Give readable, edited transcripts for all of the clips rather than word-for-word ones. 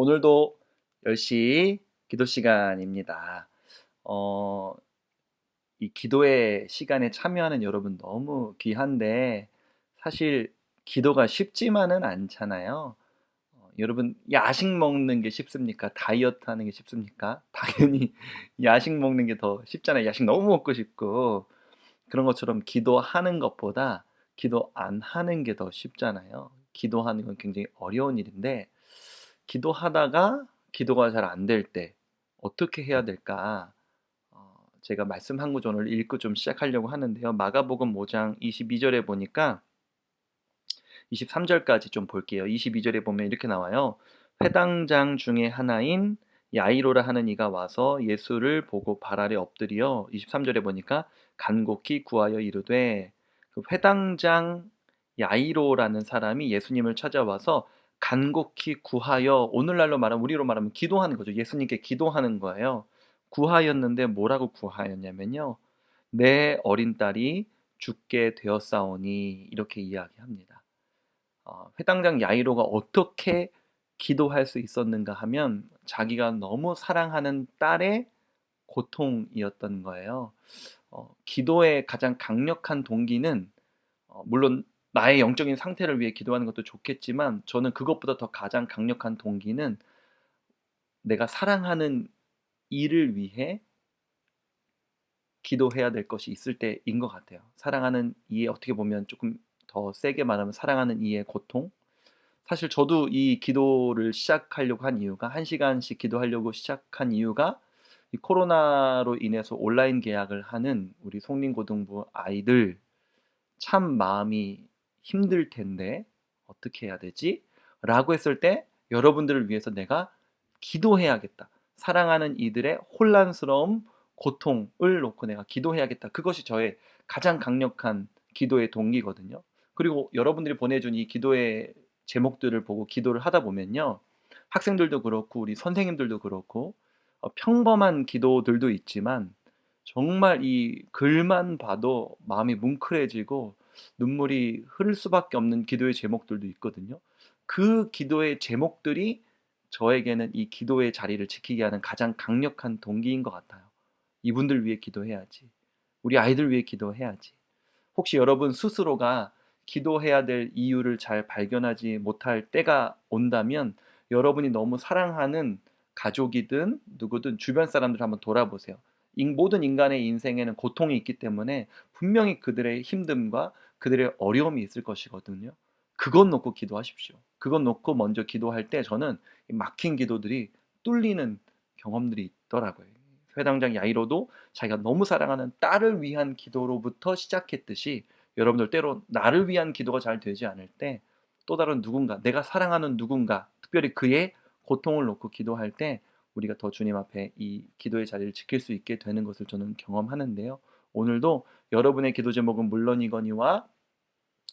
오늘도 10시 기도 시간입니다. 어, 이 기도의 시간에 참여하는 여러분 너무 귀한데, 사실 기도가 쉽지만은 않잖아요. 여러분, 야식 먹는 게 쉽습니까? 다이어트 하는 게 쉽습니까? 당연히 야식 먹는 게 더 쉽잖아요. 야식 너무 먹고 싶고. 그런 것처럼 기도하는 것보다 기도 안 하는 게 더 쉽잖아요. 기도하는 건 굉장히 어려운 일인데, 기도하다가 기도가 잘 안 될 때 어떻게 해야 될까? 제가 말씀 한 구절 오늘 읽고 좀 시작하려고 하는데요. 마가복음 5장 22절에 보니까 23절까지 좀 볼게요. 22절에 보면 이렇게 나와요. 회당장 중에 하나인 야이로라 하는 이가 와서 예수를 보고 발 아래 엎드려 23절에 보니까 간곡히 구하여 이르되, 그 회당장 야이로라는 사람이 예수님을 찾아와서 간곡히 구하여, 오늘날로 말하면 우리로 말하면 기도하는 거죠. 예수님께 기도하는 거예요. 구하였는데 뭐라고 구하였냐면요. 내 어린 딸이 죽게 되었사오니, 이렇게 이야기합니다. 회당장 야이로가 어떻게 기도할 수 있었는가 하면 자기가 너무 사랑하는 딸의 고통이었던 거예요. 기도의 가장 강력한 동기는, 물론 나의 영적인 상태를 위해 기도하는 것도 좋겠지만, 저는 그것보다 더 가장 강력한 동기는 내가 사랑하는 일을 위해 기도해야 될 것이 있을 때인 것 같아요. 사랑하는 이에, 어떻게 보면 조금 더 세게 말하면 사랑하는 이의 고통. 사실 저도 이 기도를 시작하려고 한 이유가, 한 시간씩 기도하려고 시작한 이유가, 이 코로나로 인해서 온라인 개학을 하는 우리 송림고등부 아이들 참 마음이 힘들 텐데 어떻게 해야 되지? 라고 했을 때, 여러분들을 위해서 내가 기도해야겠다. 사랑하는 이들의 혼란스러움, 고통을 놓고 내가 기도해야겠다. 그것이 저의 가장 강력한 기도의 동기거든요. 그리고 여러분들이 보내준 이 기도의 제목들을 보고 기도를 하다 보면요. 학생들도 그렇고 우리 선생님들도 그렇고, 평범한 기도들도 있지만 정말 이 글만 봐도 마음이 뭉클해지고 눈물이 흐를 수밖에 없는 기도의 제목들도 있거든요. 그 기도의 제목들이 저에게는 이 기도의 자리를 지키게 하는 가장 강력한 동기인 것 같아요. 이분들 위해 기도해야지. 우리 아이들 위해 기도해야지. 혹시 여러분 스스로가 기도해야 될 이유를 잘 발견하지 못할 때가 온다면, 여러분이 너무 사랑하는 가족이든 누구든 주변 사람들 한번 돌아보세요. 모든 인간의 인생에는 고통이 있기 때문에 분명히 그들의 힘듦과 그들의 어려움이 있을 것이거든요. 그것 놓고 기도하십시오. 그것 놓고 먼저 기도할 때 저는 막힌 기도들이 뚫리는 경험들이 있더라고요. 회당장 야이로도 자기가 너무 사랑하는 딸을 위한 기도로부터 시작했듯이, 여러분들 때로 나를 위한 기도가 잘 되지 않을 때 또 다른 누군가, 내가 사랑하는 누군가, 특별히 그의 고통을 놓고 기도할 때 우리가 더 주님 앞에 이 기도의 자리를 지킬 수 있게 되는 것을 저는 경험하는데요. 오늘도 여러분의 기도 제목은 물론이거니와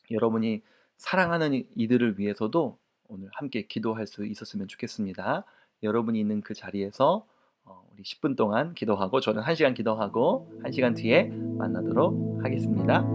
여러분이 사랑하는 이들을 위해서도 오늘 함께 기도할 수 있었으면 좋겠습니다. 여러분이 있는 그 자리에서 우리 10분 동안 기도하고, 저는 1시간 기도하고 1시간 뒤에 만나도록 하겠습니다.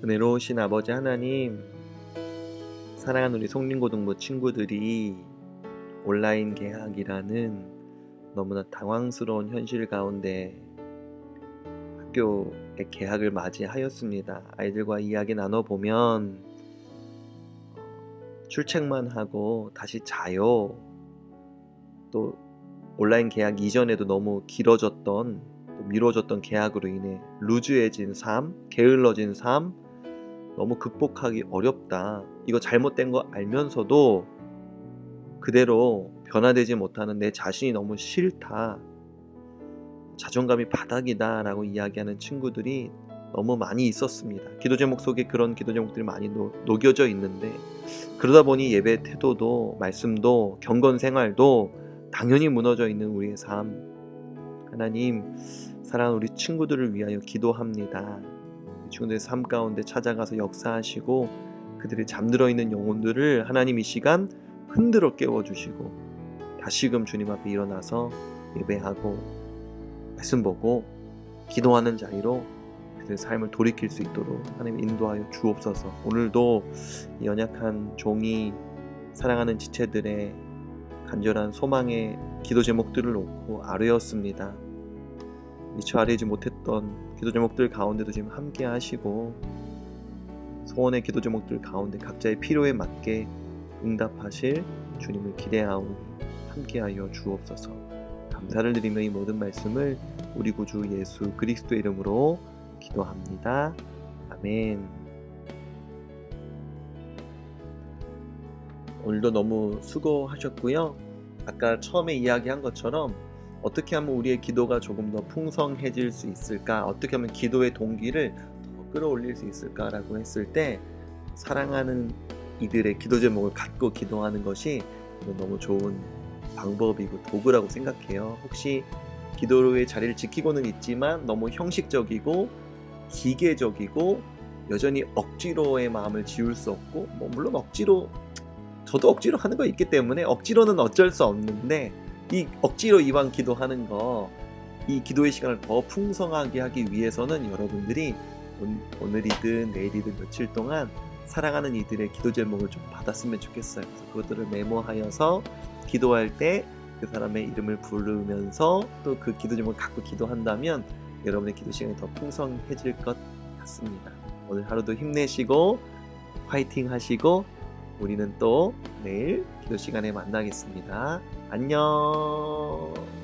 은혜로우신 아버지 하나님, 사랑하는 우리 송림고등부 친구들이 온라인 개학이라는 너무나 당황스러운 현실 가운데 학교의 개학을 맞이하였습니다. 아이들과 이야기 나눠보면 출첵만 하고 다시 자요. 또 온라인 개학 이전에도 너무 길어졌던, 또 미뤄졌던 개학으로 인해 루즈해진 삶, 게을러진 삶, 너무 극복하기 어렵다. 이거 잘못된 거 알면서도 그대로 변화되지 못하는 내 자신이 너무 싫다. 자존감이 바닥이다 라고 이야기하는 친구들이 너무 많이 있었습니다. 기도 제목 속에 그런 기도 제목들이 많이 녹여져 있는데, 그러다 보니 예배 태도도 말씀도 경건 생활도 당연히 무너져 있는 우리의 삶. 하나님, 사랑하는 우리 친구들을 위하여 기도합니다. 친구들의 삶 가운데 찾아가서 역사하시고 그들이 잠들어 있는 영혼들을 하나님 이 시간 흔들어 깨워주시고 다시금 주님 앞에 일어나서 예배하고 말씀 보고 기도하는 자리로 그들의 삶을 돌이킬 수 있도록 하나님 인도하여 주옵소서. 오늘도 연약한 종이 사랑하는 지체들의 간절한 소망의 기도 제목들을 놓고 아뢰었습니다. 미처 아뢰지 못했던 기도 제목들 가운데도 지금 함께 하시고 소원의 기도 제목들 가운데 각자의 필요에 맞게 응답하실 주님을 기대하오니 함께하여 주옵소서. 감사를 드리며 이 모든 말씀을 우리 구주 예수 그리스도의 이름으로 기도합니다. 아멘. 오늘도 너무 수고하셨고요. 아까 처음에 이야기한 것처럼 어떻게 하면 우리의 기도가 조금 더 풍성해질 수 있을까? 어떻게 하면 기도의 동기를 더 끌어올릴 수 있을까라고 했을 때 사랑하는 이들의 기도 제목을 갖고 기도하는 것이 너무 좋은 방법이고 도구라고 생각해요. 혹시 기도의 자리를 지키고는 있지만 너무 형식적이고 기계적이고 여전히 억지로의 마음을 지울 수 없고, 물론 저도 억지로 하는 거 있기 때문에 억지로는 어쩔 수 없는데, 이 억지로 이왕 기도하는 거, 이 기도의 시간을 더 풍성하게 하기 위해서는 여러분들이 오늘이든 내일이든 며칠 동안 사랑하는 이들의 기도 제목을 좀 받았으면 좋겠어요. 그래서 그것들을 메모하여서 기도할 때 그 사람의 이름을 부르면서 또 그 기도 제목을 갖고 기도한다면 여러분의 기도 시간이 더 풍성해질 것 같습니다. 오늘 하루도 힘내시고 화이팅 하시고 우리는 또 내일 기도 시간에 만나겠습니다. 안녕.